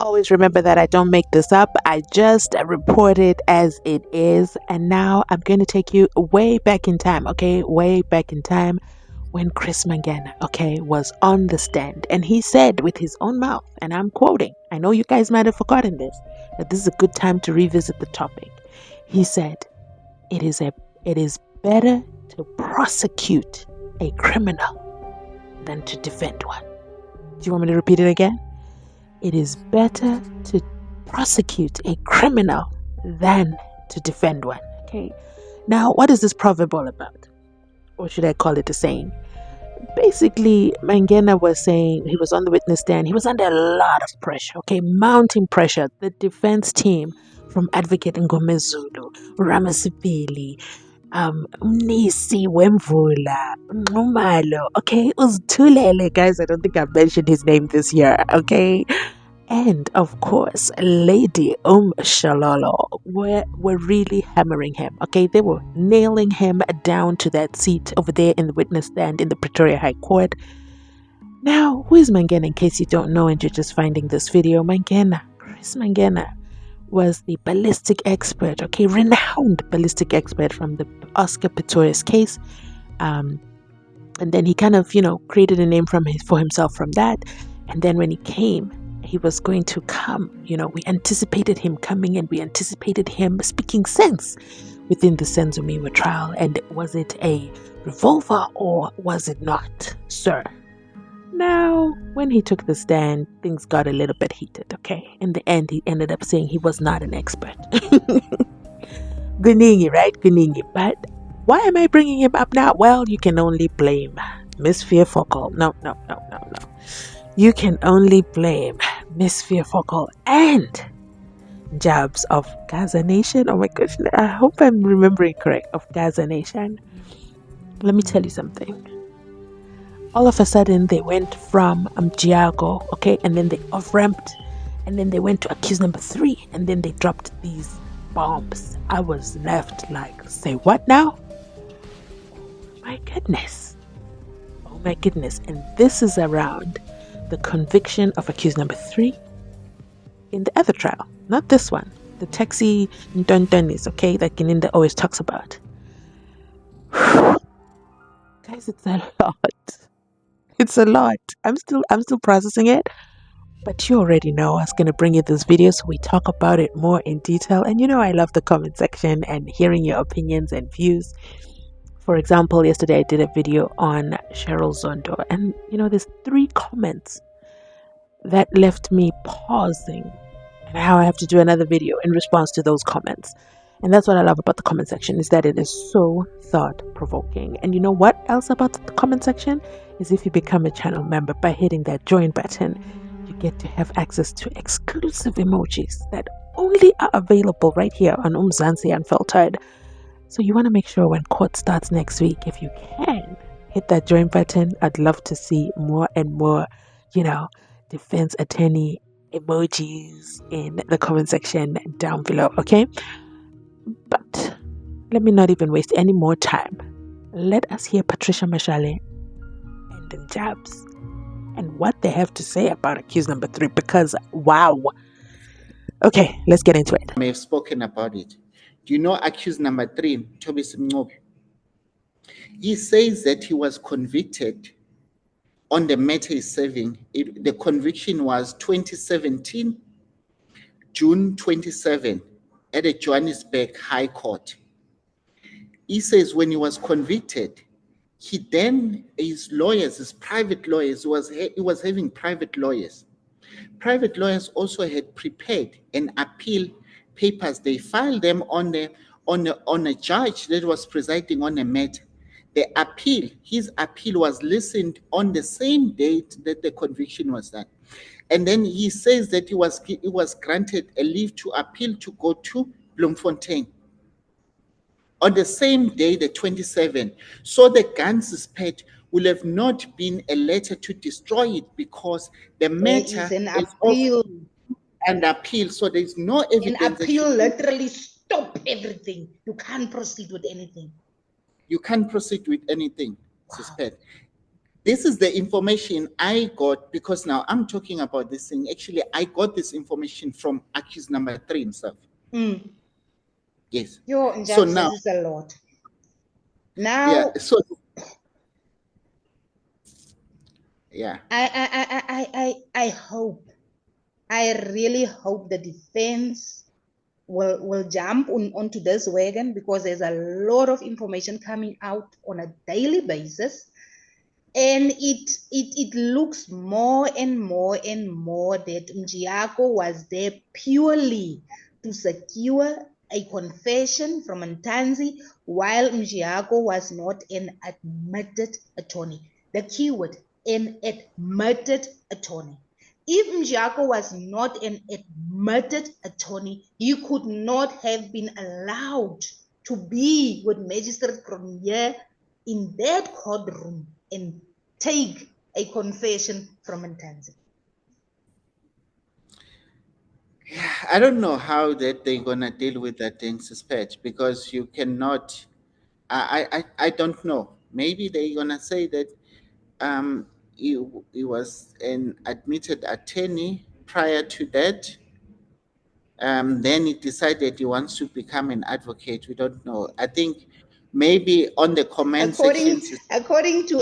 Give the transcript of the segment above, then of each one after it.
Always remember that I don't make this up. I just report it as it is. And now I'm going to take you way back in time, okay? Way back in time when Chris Mangena, okay, was on the stand. And he said with his own mouth, and I'm quoting, I know you guys might have forgotten this, but this is a good time to revisit the topic. He said, it is better to prosecute a criminal than to defend one. Do you want me to repeat it again? It is better to prosecute a criminal than to defend one. Okay. Now, what is this proverb all about? Or should I call it a saying? Basically, Mangena was saying, he was on the witness stand. He was under a lot of pressure, okay, mounting pressure. The defense team from Advocate Ngomezulu, Ramasipili, Nisi Wemvula, Ngumalo, okay, it was Tulele, guys. I don't think I mentioned his name this year, okay. And of course, Lady Shalolo were really hammering him. Okay, they were nailing him down to that seat over there in the witness stand in the Pretoria High Court. Now, who is Mangena? In case you don't know and you're just finding this video, Chris Mangena was the ballistic expert. Okay, renowned ballistic expert from the Oscar Pistorius case. And then he kind of, created a name for himself from that. And then when he came, he was going to come. We anticipated him coming and we anticipated him speaking sense within the SENZO MEYIWA trial. And was it a revolver or was it not, sir? Now, when he took the stand, things got a little bit heated, okay? In the end, he ended up saying he was not an expert. Guningi, right? Guningi. But why am I bringing him up now? Well, you can only blame Miss Fearfokol. No. You can only blame Miss Fearfokol and Jabs of Gaza Nation. Oh my gosh, I hope I'm remembering correct. Of Gaza Nation. Let me tell you something. All of a sudden, they went from Giago, okay, and then they off-ramped, and then they went to accused number 3, and then they dropped these bombs. I was left like, say what now? My goodness. Oh my goodness. And this is around the conviction of accused number 3 in the other trial, not this one, the taxi Ntontonis, okay, that Gininda always talks about. Guys, it's a lot. It's a lot. I'm still processing it, but you already know I was going to bring you this video so we talk about it more in detail. And I love the comment section and hearing your opinions and views. For example, yesterday I did a video on Cheryl Zondo, and there's 3 comments that left me pausing, and how I have to do another video in response to those comments. And that's what I love about the comment section, is that it is so thought-provoking. And you know what else about the comment section is, if you become a channel member by hitting that join button, you get to have access to exclusive emojis that only are available right here on Mzansi Unfiltered. So you want to make sure when court starts next week, if you can, hit that join button. I'd love to see more and more, defense attorney emojis in the comment section down below, okay? But let me not even waste any more time. Let us hear Patricia Mashale and the Jabs and what they have to say about accused number 3, because wow. Okay, let's get into it. I may have spoken about it. Do you know accused number 3, MTHOBISI MNCUBE? He says that he was convicted on the matter he's serving. The conviction was 2017, June 27, at the Johannesburg High Court. He says when he was convicted, he then, his lawyers, his private lawyers, he was having private lawyers. Private lawyers also had prepared an appeal papers. They filed them on a judge that was presiding on a matter. The appeal, his appeal, was listened on the same date that the conviction was done. And then he says that he was granted a leave to appeal to go to Bloemfontein on the same day, the 27th. So the guns spared will have not been a letter to destroy it, because the matter is an appeal. An appeal, so there's no evidence. An appeal literally stop everything. You can't proceed with anything. You can't proceed with anything, suspect. This is the information I got, because now I'm talking about this thing. Actually, I got this information from accused number 3 himself. Yes. Yo, So Njab, now, this is a lot. Now, yeah. So, yeah. I hope, I really hope the defense will jump onto this wagon, because there's a lot of information coming out on a daily basis, and it looks more and more and more that Mjiako was there purely to secure a confession from Mzansi, while Mjiako was not an admitted attorney. The keyword, an admitted attorney. If Mjiako was not an admitted attorney, he could not have been allowed to be with Magistrate Cronje in that courtroom and take a confession from Mzansi. I don't know how that they're gonna deal with that thing, suspect, because you cannot. I don't know. Maybe they're gonna say that he was an admitted attorney prior to that. Then he decided he wants to become an advocate. We don't know. I think maybe on the comment According sections. according to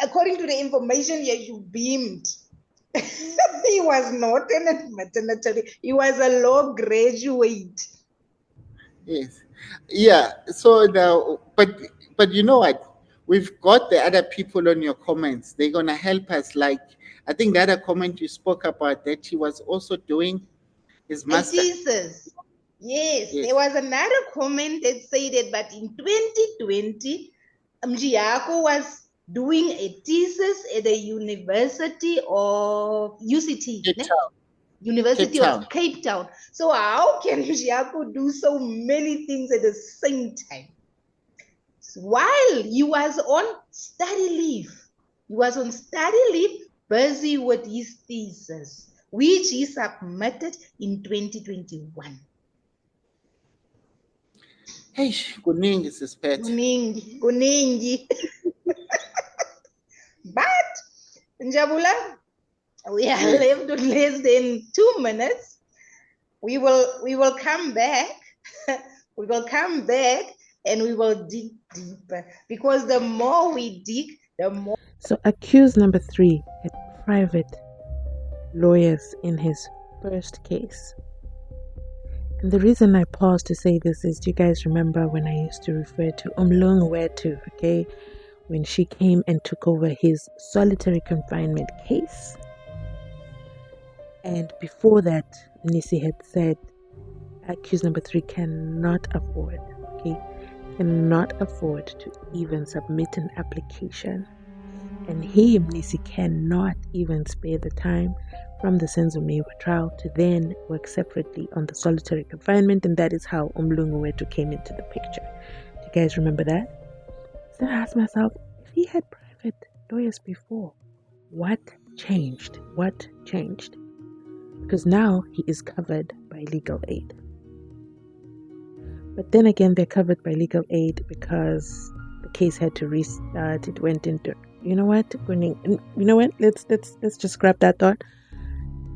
according to the information you beamed, he was not an admitted attorney. He was a law graduate. Yes. Yeah. So now, but you know what? We've got the other people on your comments. They're gonna help us. Like, I think the other comment you spoke about, that he was also doing his master. thesis. Yes, Yes. there was another comment that said that, but in 2020, Mjiako was doing a thesis at the University of UCT, Cape Town. University Cape Town. of Cape Town. So how can Mjiako do so many things at the same time? While he was on study leave. He was on study leave, busy with his thesis, which he submitted in 2021. Hey, kuningi suspect. Kuningi. But, Njabula, we are Yes. left with less than 2 minutes. We will come back. We will come back and we will dig deeper, because the more we dig, the more. So accused number 3 had private lawyers in his first case. And the reason I paused to say this is, do you guys remember when I used to refer to Umlungu, okay? When she came and took over his solitary confinement case. And before that, Nisi had said accused number 3 cannot afford to even submit an application. And he, Nisi, cannot even spare the time from the SENZO MEYIWA trial to then work separately on the solitary confinement, and that is how Umlungu came into the picture. Do you guys remember that? So I asked myself, if he had private lawyers before, what changed? What changed? Because now he is covered by legal aid. But then again, they're covered by legal aid because the case had to restart. It went into, you know what? Let's just scrap that thought.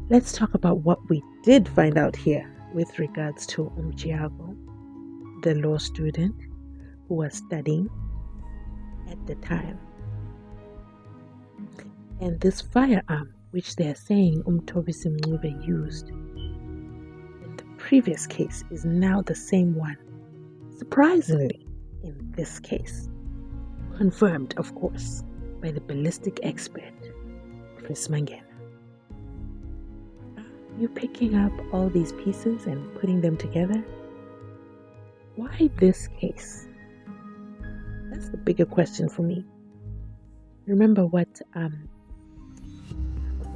Let's talk about what we did find out here with regards to Mjiako, the law student who was studying at the time. And this firearm, which they are saying MTHOBISI used in the previous case, is now the same one. Surprisingly, in this case, confirmed, of course, by the ballistic expert, Chris Mangena. Are you picking up all these pieces and putting them together? Why this case? That's the bigger question for me. Remember what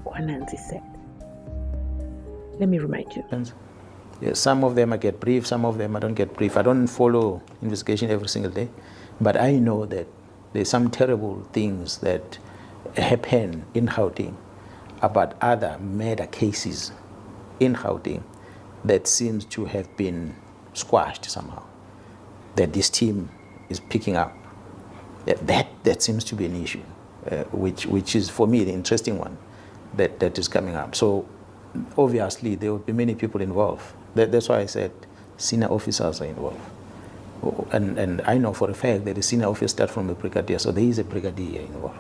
Kwananzi said. Let me remind you. Yeah, some of them I get brief, some of them I don't get brief. I don't follow investigation every single day, but I know that there's some terrible things that happen in Gauteng about other murder cases in Gauteng that seems to have been squashed somehow, that this team is picking up. That seems to be an issue. which is for me the interesting one that is coming up. So obviously there will be many people involved. That's why I said senior officers are involved. And I know for a fact that the senior officers start from a brigadier, so there is a brigadier involved.